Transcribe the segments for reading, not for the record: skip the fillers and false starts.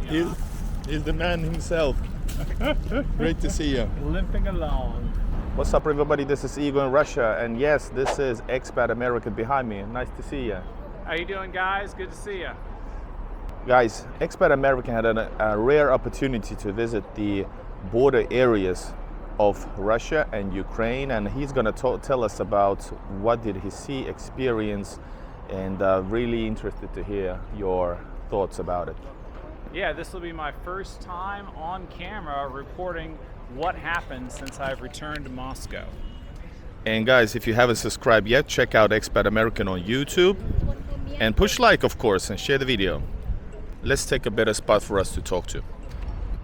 He's the man himself. Great to see you. Limping along. What's up, everybody? This is Igor in Russia, and yes, this is Expat American behind me. Nice to see you. How you doing, guys? Good to see you. Guys, Expat American had a rare opportunity to visit the border areas of Russia and Ukraine, and he's going to tell us about what did he see, experience, and really interested to hear your thoughts about it. Yeah, this will be my first time on camera reporting what happened since I've returned to Moscow. And guys, if you haven't subscribed yet, check out Expat American on YouTube and push like, of course, and share the video. Let's take a better spot for us to talk to.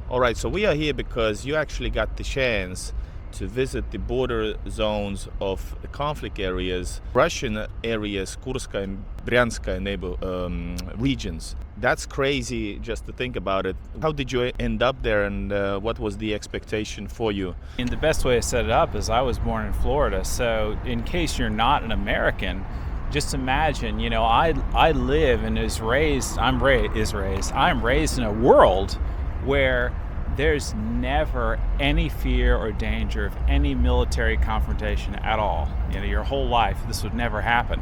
All right, so we are here because you actually got the chance to visit the border zones of the conflict areas, Russian areas, Kurska and Bryanska regions. That's crazy just to think about it. How did you end up there, and what was the expectation for you? And the best way to set it up is I was born in Florida, so in case you're not an American, just imagine, you know, I live and I'm raised in a world where there's never any fear or danger of any military confrontation at all. You know, your whole life, this would never happen.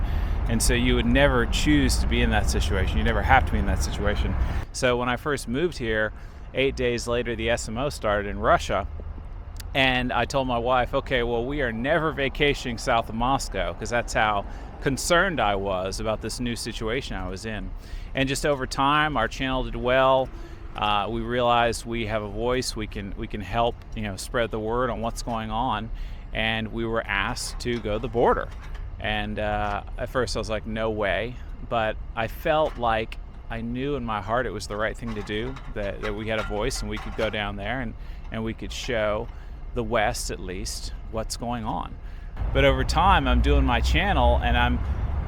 And so you would never choose to be in that situation. You never have to be in that situation. So when I first moved here, 8 days later, the SMO started in Russia. And I told my wife, okay, well, we are never vacationing south of Moscow, because that's how concerned I was about this new situation I was in. And just over time, our channel did well. We realized we have a voice. We can help, you know, spread the word on what's going on. And we were asked to go to the border. And at first I was like, no way. But I felt like I knew in my heart it was the right thing to do, that we had a voice and we could go down there and we could show the West, at least, what's going on. But over time, I'm doing my channel and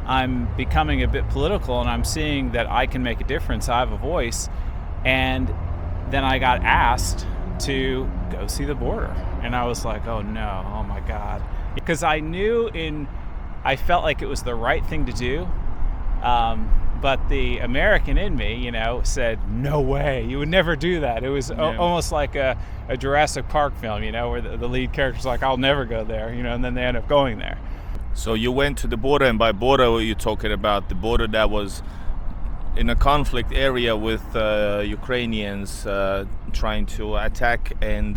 I'm becoming a bit political, and I'm seeing that I can make a difference. I have a voice. And then I got asked to go see the border. And I was like, oh no, oh my God. Because I felt like it was the right thing to do. But the American in me, you know, said, no way, you would never do that. It was almost like a Jurassic Park film, you know, where the lead character's like, I'll never go there, you know, and then they end up going there. So you went to the border, and by border, you're talking about the border that was in a conflict area with Ukrainians trying to attack, and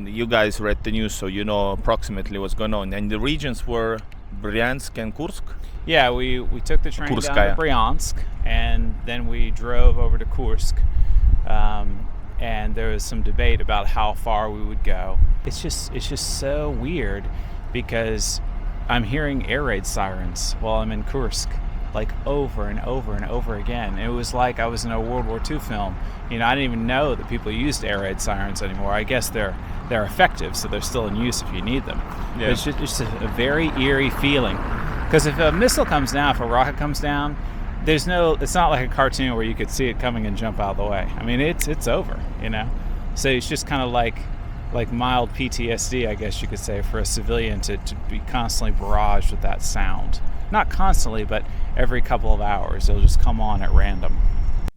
you guys read the news, so you know approximately what's going on. And the regions were Bryansk and Kursk? Yeah, we took the train down to Bryansk, and then we drove over to Kursk. And there was some debate about how far we would go. It's just so weird, because I'm hearing air raid sirens while I'm in Kursk, like over and over and over again. It was like I was in a World War II film. You know, I didn't even know that people used air raid sirens anymore. I guess they're effective, so they're still in use if you need them. Yeah. It's just a very eerie feeling, because if a missile comes down, if a rocket comes down, it's not like a cartoon where you could see it coming and jump out of the way. I mean, it's over, you know. So it's just kind of like mild PTSD, I guess you could say, for a civilian to be constantly barraged with that sound. Not constantly, but every couple of hours, it'll just come on at random.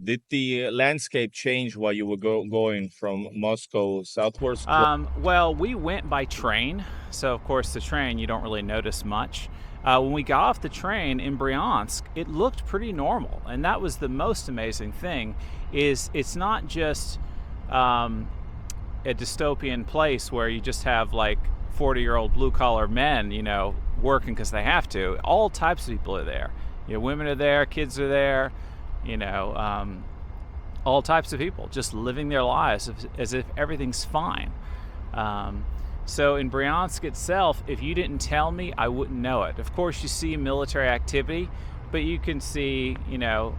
Did the landscape change while you were going from Moscow southwards? Well, we went by train, so of course the train you don't really notice much. When we got off the train in Bryansk, it looked pretty normal, and that was the most amazing thing. Is it's not just a dystopian place where you just have like 40-year-old blue-collar men, you know, working because they have to. All types of people are there. You know, women are there, kids are there, you know, all types of people just living their lives as if everything's fine. So in Bryansk itself, if you didn't tell me, I wouldn't know it. Of course, you see military activity, but you can see, you know,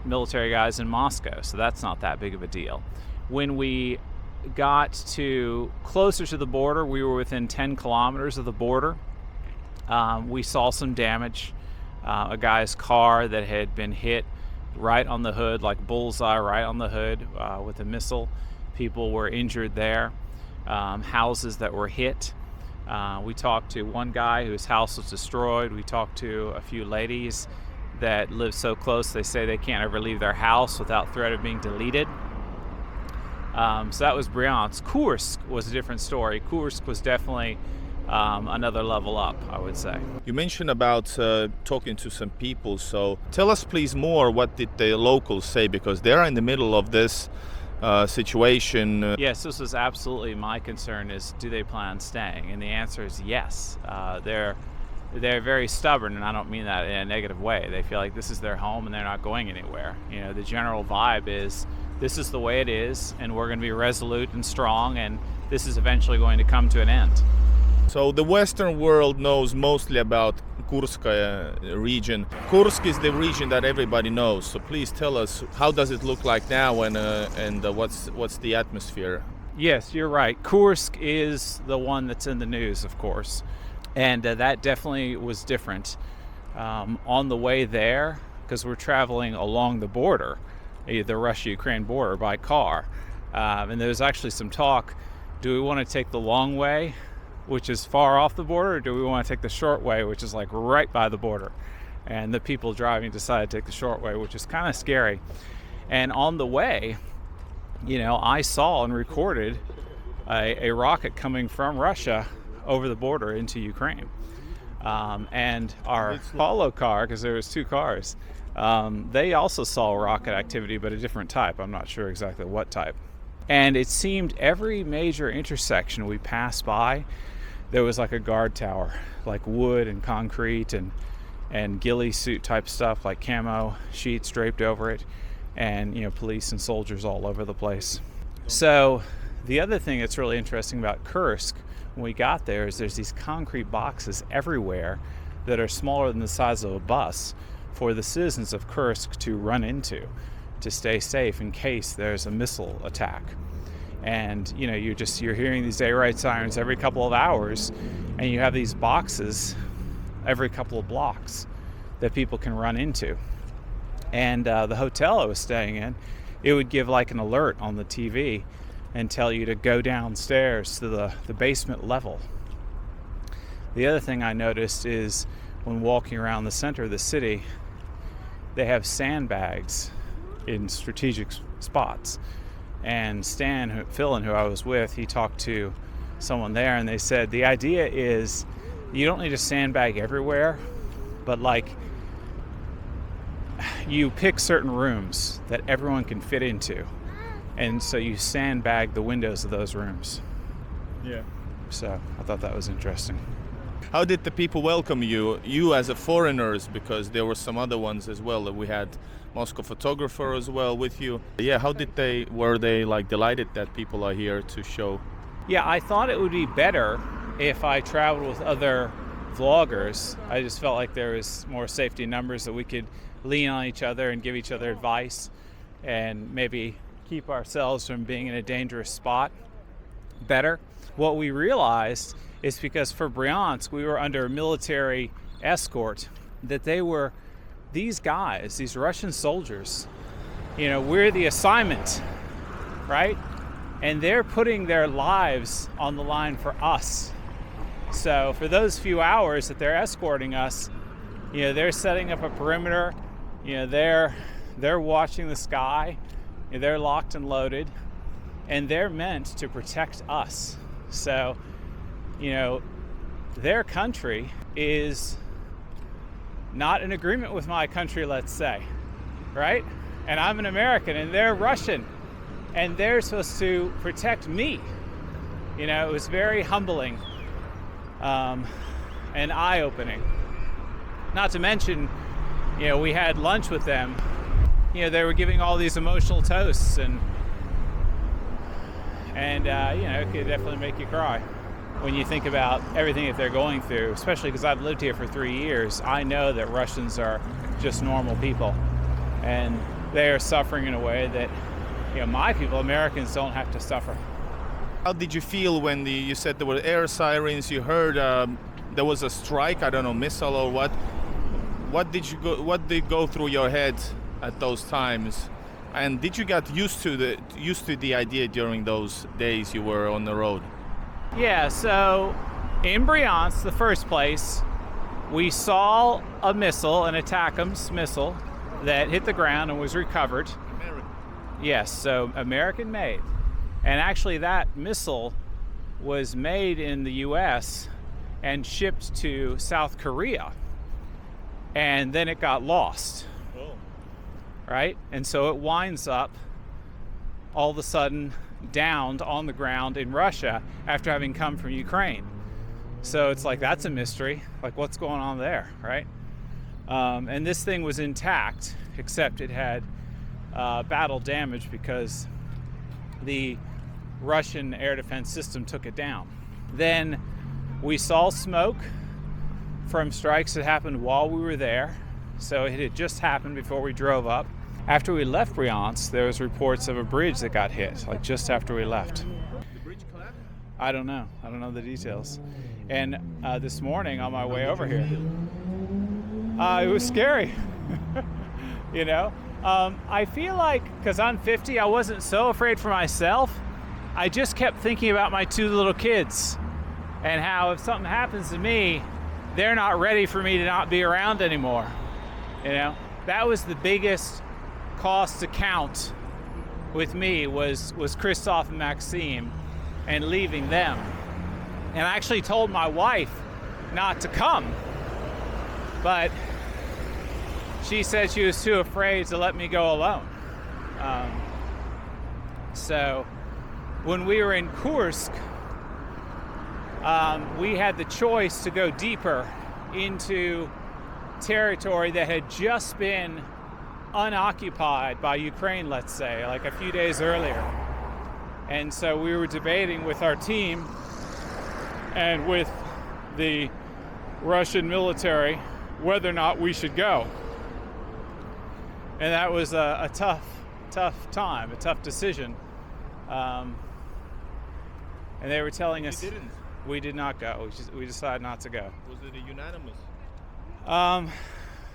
military guys in Moscow, so that's not that big of a deal. When we got closer to the border, we were within 10 kilometers of the border. We saw some damage. A guy's car that had been hit right on the hood, like bullseye right on the hood with a missile. People were injured there. Houses that were hit. We talked to one guy whose house was destroyed. We talked to a few ladies that live so close they say they can't ever leave their house without threat of being deleted. So that was Bryansk. Kursk was a different story. Kursk was definitely another level up, I would say. You mentioned about talking to some people, so tell us please more, what did the locals say, because they're in the middle of this situation. Yes, this was absolutely my concern, is do they plan on staying? And the answer is yes. They're very stubborn, and I don't mean that in a negative way. They feel like this is their home and they're not going anywhere. You know, the general vibe is this is the way it is, and we're going to be resolute and strong, and this is eventually going to come to an end. So the Western world knows mostly about Kursk region. Kursk is the region that everybody knows. So please tell us, how does it look like now, and what's the atmosphere? Yes, you're right. Kursk is the one that's in the news, of course, and that definitely was different. On the way there, because we're traveling along the border, the Russia-Ukraine border, by car, and there was actually some talk, do we want to take the long way, which is far off the border, or do we want to take the short way, which is like right by the border? And the people driving decided to take the short way, which is kind of scary. And on the way, you know, I saw and recorded a rocket coming from Russia over the border into Ukraine. And our follow car, because there was two cars, they also saw rocket activity, but a different type. I'm not sure exactly what type. And it seemed every major intersection we passed by, there was like a guard tower, like wood and concrete and ghillie suit type stuff, like camo sheets draped over it, and, you know, police and soldiers all over the place. So the other thing that's really interesting about Kursk when we got there is there's these concrete boxes everywhere that are smaller than the size of a bus for the citizens of Kursk to run into to stay safe in case there's a missile attack. And, you know, you're hearing these air raid sirens every couple of hours, and you have these boxes every couple of blocks that people can run into. And the hotel I was staying in, it would give like an alert on the TV and tell you to go downstairs to the basement level. The other thing I noticed is when walking around the center of the city, they have sandbags in strategic spots. And Stan Philin, who I was with, he talked to someone there, and they said the idea is you don't need a sandbag everywhere, but like you pick certain rooms that everyone can fit into, and so you sandbag the windows of those rooms. Yeah. So I thought that was interesting. How did the people welcome you as a foreigners, because there were some other ones as well, that we had Moscow photographer as well with you. Yeah, were they like delighted that people are here to show? Yeah, I thought it would be better if I traveled with other vloggers. I just felt like there was more safety in numbers, that we could lean on each other and give each other advice and maybe keep ourselves from being in a dangerous spot better. What we realized is, because for Bryansk we were under military escort, that they were these guys, these Russian soldiers, you know, we're the assignment, right? And they're putting their lives on the line for us. So for those few hours that they're escorting us, you know, they're setting up a perimeter, you know, they're watching the sky, you know, they're locked and loaded, and they're meant to protect us. So, you know, their country is not in agreement with my country, let's say, right? And I'm an American, and they're Russian, and they're supposed to protect me. You know, it was very humbling and eye-opening. Not to mention, you know, we had lunch with them. You know, they were giving all these emotional toasts, and you know, it could definitely make you cry when you think about everything that they're going through, especially because I've lived here for 3 years. I know that Russians are just normal people, and they are suffering in a way that, you know, my people, Americans, don't have to suffer. How did you feel when you said there were air sirens? You heard there was a strike, I don't know, missile or what? What did go through your head at those times? And did you get used to the idea during those days you were on the road? Yeah, so in Bryansk, the first place, we saw a missile, an ATACMS missile, that hit the ground and was recovered. American. Yes, so American made. And actually that missile was made in the US and shipped to South Korea. And then it got lost. Oh. Right? And so it winds up all of a sudden downed on the ground in Russia after having come from Ukraine. So it's like, that's a mystery. Like, what's going on there, right? And this thing was intact, except it had battle damage because the Russian air defense system took it down. Then we saw smoke from strikes that happened while we were there. So it had just happened before we drove up. After we left Bryansk, there was reports of a bridge that got hit, like just after we left. The bridge collapsed? I don't know the details. And this morning on my way over here, it was scary. You know, I feel like, because I'm 50, I wasn't so afraid for myself. I just kept thinking about my two little kids and how if something happens to me, they're not ready for me to not be around anymore. You know, that was the biggest cost to count with me was Christoph and Maxime and leaving them. And I actually told my wife not to come, but she said she was too afraid to let me go alone. So when we were in Kursk, we had the choice to go deeper into territory that had just been unoccupied by Ukraine, let's say, like a few days earlier. And so we were debating with our team and with the Russian military whether or not we should go. And that was a tough time, a tough decision. And they were telling us we did not go. We decided not to go. Was it a unanimous?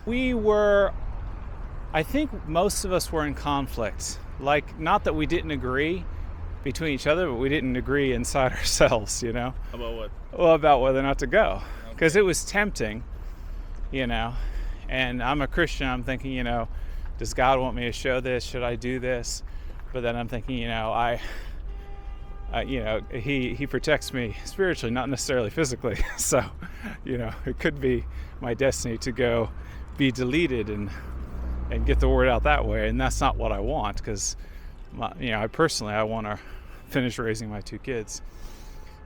We were, I think most of us were in conflict. Like, not that we didn't agree between each other, but we didn't agree inside ourselves, you know? About what? Well, about whether or not to go. Because it was tempting, you know? And I'm a Christian, I'm thinking, you know, does God want me to show this? Should I do this? But then I'm thinking, you know, he protects me spiritually, not necessarily physically. So, you know, it could be my destiny to go be deleted and get the word out that way. And that's not what I want, because, you know, I want to finish raising my two kids.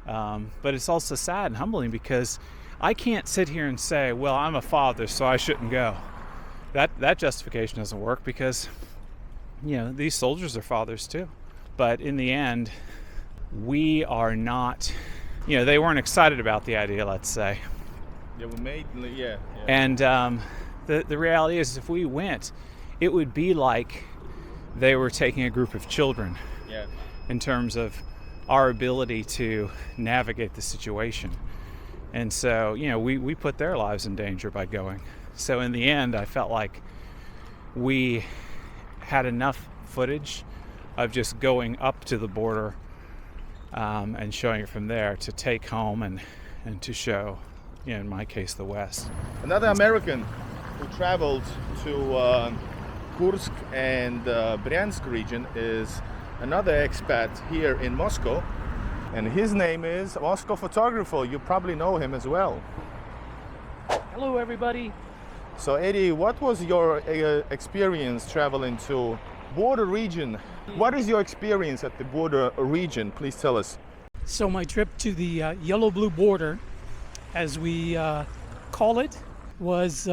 But it's also sad and humbling because I can't sit here and say, well, I'm a father, so I shouldn't go. That justification doesn't work because, you know, these soldiers are fathers too. But in the end, we are not, you know, they weren't excited about the idea, let's say. Yeah, we made, yeah. And the reality is, if we went, it would be like they were taking a group of children. Yeah. In terms of our ability to navigate the situation. And so, you know, we put their lives in danger by going. So in the end, I felt like we had enough footage of just going up to the border and showing it from there to take home and to show, you know, in my case, the West. Another American who traveled to Kursk and Bryansk region is another expat here in Moscow, and his name is Moscow Photographer. You probably know him as well. Hello, everybody. So Eddie, what was your experience traveling to border region? What is your experience at the border region? Please tell us. So my trip to the yellow-blue border, as we call it, was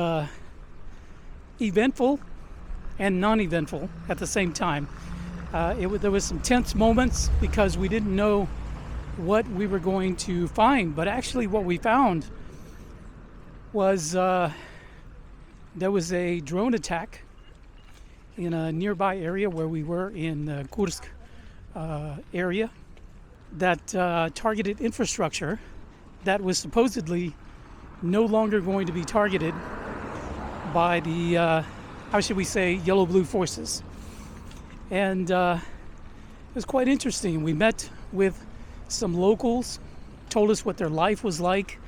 eventful and non-eventful at the same time. There was some tense moments because we didn't know what we were going to find, but actually what we found was there was a drone attack in a nearby area where we were in the Kursk area that targeted infrastructure that was supposedly no longer going to be targeted by the, how should we say, yellow-blue forces. And it was quite interesting. We met with some locals, told us what their life was like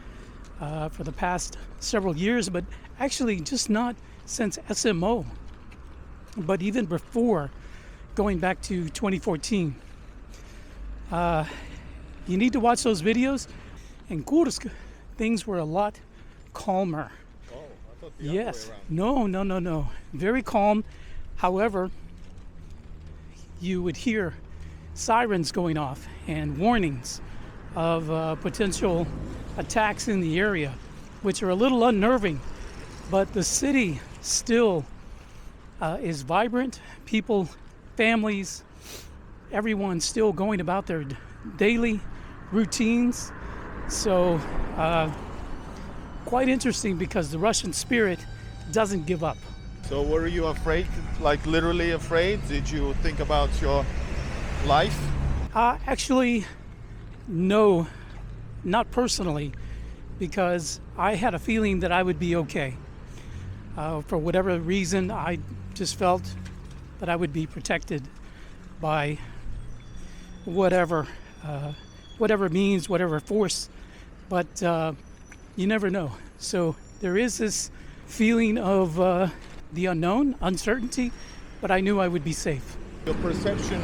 for the past several years, but actually just not since SMO, but even before, going back to 2014. You need to watch those videos. In Kursk, things were a lot calmer. Oh, I thought Yes. No. Very calm. However, you would hear sirens going off and warnings of potential attacks in the area, which are a little unnerving. But the city still is vibrant. People, families, everyone's still going about their daily routines. So quite interesting, because the Russian spirit doesn't give up. So were you afraid, like literally afraid? Did you think about your life? Actually, no, not personally, because I had a feeling that I would be okay. For whatever reason, I just felt that I would be protected by whatever means, whatever force. But you never know. So there is this feeling of the unknown, uncertainty, but I knew I would be safe. Your perception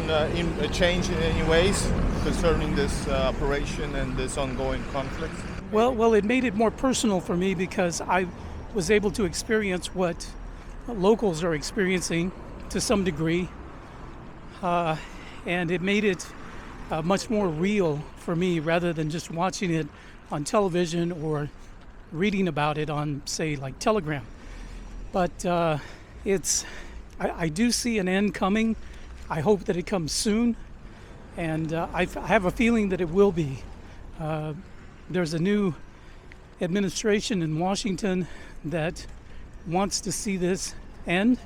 changed in any ways concerning this operation and this ongoing conflict? Well, it made it more personal for me, because I was able to experience what locals are experiencing to some degree, and it made it much more real for me, rather than just watching it on television or reading about it on, say, like Telegram. But I do see an end coming. I hope that it comes soon, and I have a feeling that it will be. There's a new administration in Washington that wants to see this end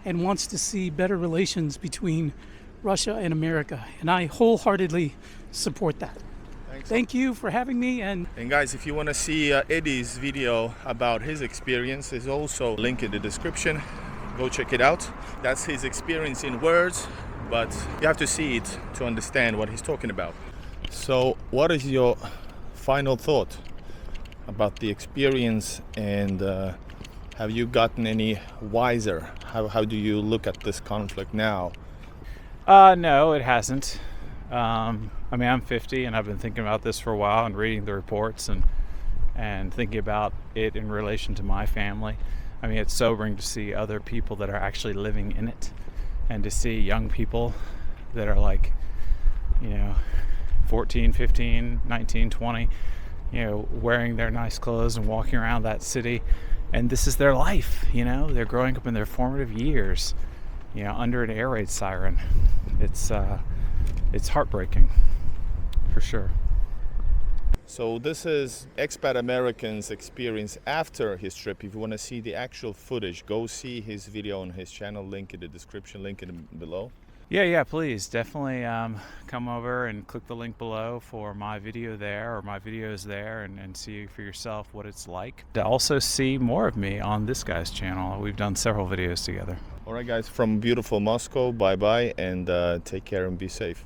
and wants to see better relations between Russia and America, and I wholeheartedly support that. Thanks. Thank you for having me. And guys, if you want to see Eddie's video about his experience, is also linked in the description. Go check it out. That's his experience in words, but you have to see it to understand what he's talking about. So what is your final thought about the experience, and have you gotten any wiser? How do you look at this conflict now? No, it hasn't. I mean, I'm 50 and I've been thinking about this for a while and reading the reports and thinking about it in relation to my family. I mean, it's sobering to see other people that are actually living in it, and to see young people that are like, 14, 15, 19, 20, wearing their nice clothes and walking around that city. And this is their life, they're growing up in their formative years, under an air raid siren. It's heartbreaking, for sure. So this is Expat American's experience after his trip. If you want to see the actual footage, go see his video on his channel, link in the description, link in below. Yeah, please definitely come over and click the link below for my video there, or my videos there, and see for yourself what it's like. To also see more of me on this guy's channel. We've done several videos together. All right, guys, from beautiful Moscow, bye-bye, and take care and be safe.